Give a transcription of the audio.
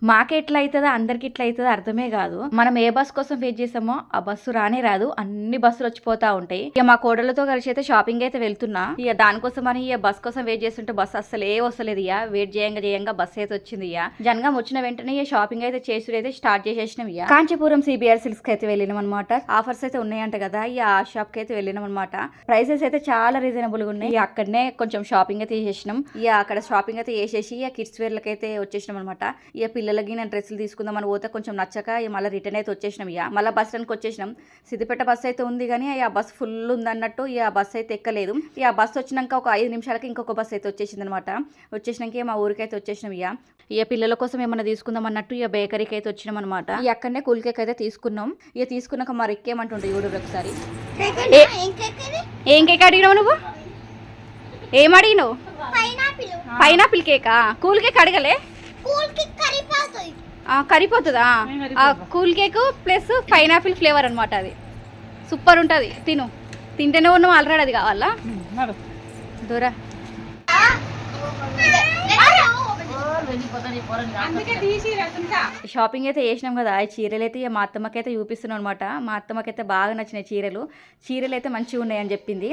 మాకే ఎట్లా అవుతుందో అందరికి ఇట్లా అవుతుందో అర్థమే కాదు. మనం ఏ బస్ కోసం వెయిట్ చేసామో ఆ బస్సు రానే రాదు, అన్ని బస్సులు వచ్చిపోతా ఉంటాయి. ఇక మా కోడలతో కలిసి అయితే షాపింగ్ అయితే వెళ్తున్నా. ఇక దానికోసం అని ఇక బస్ కోసం వెయిట్ చేస్తుంటే బస్ అస్సలు వస్తలేదు. ఇక వెయిట్ చేయంగా బస్ అయితే వచ్చింది. ఇక జనగా వచ్చిన వెంటనే ఇక షాపింగ్ అయితే చేసుడు అయితే స్టార్ట్ చేసేసినాం. ఇక కాంచీపురం సిబిఆర్ సిల్క్స్ కి అయితే వెళ్ళినాం అనమాట. ఆఫర్స్ అయితే ఉన్నాయంట కదా, ఇక ఆ షాప్ కి అయితే వెళ్ళినాం అనమాట. ప్రైసెస్ అయితే చాలా రీజనబుల్ గా ఉన్నాయి. అక్కడనే కొంచెం షాపింగ్ అయితే చేసేసినాం. ఇక అక్కడ షాపింగ్ అయితే చేసేసి ఇక కిడ్స్ వేర్ లకి అయితే వచ్చేసినాం అనమాట. ఇక పిల్లలకి నేను డ్రెస్సులు తీసుకుందామని పోతే కొంచెం నచ్చక మళ్ళీ రిటర్న్ అయితే వచ్చేసినాం. ఇక మళ్ళీ బస్ స్టాండ్కి వచ్చేసినాం. సిద్దిపేట బస్ అయితే ఉంది కానీ ఆ బస్ ఫుల్ ఉందన్నట్టు ఇక బస్ అయితే ఎక్కలేదు. ఇక బస్ వచ్చినాక ఒక 5 నిమిషాలకి ఇంకొక బస్ అయితే వచ్చేసింది అనమాట. వచ్చేసినాక మా ఊరికి అయితే వచ్చేసినాం. ఇక పిల్లల కోసం ఏమన్నా తీసుకుందాం అన్నట్టు ఇక బేకరీకి అయితే వచ్చినాం అనమాట. ఇక అక్కడనే కూల్ కేక్ అయితే తీసుకున్నాం. ఇక తీసుకున్నాక మరి ఎక్కేమంటుండే యూట్యూబ్ ఒకసారి. ఏం కేక్ అడిగినావు నువ్వు? ఏం అడిగినావు? పైనాపిల్ కేకా? కూల్ కేక్ అడగలే? కరిపోతుందా? Cool cake plus pineapple flavour అనమాట. అది సూపర్ ఉంటుంది, తిను. తింటేనే ఉన్నాం ఆల్రెడీ. అది కావాలా దూరా? షాపింగ్ అయితే చేసినాం కదా, ఆ చీరలు అయితే మా అత్తమ్మకైతే చూపిస్తున్నాం అనమాట. మా అత్తమ్మకైతే బాగా నచ్చినాయి చీరలు. చీరలు అయితే మంచిగా ఉన్నాయని చెప్పింది.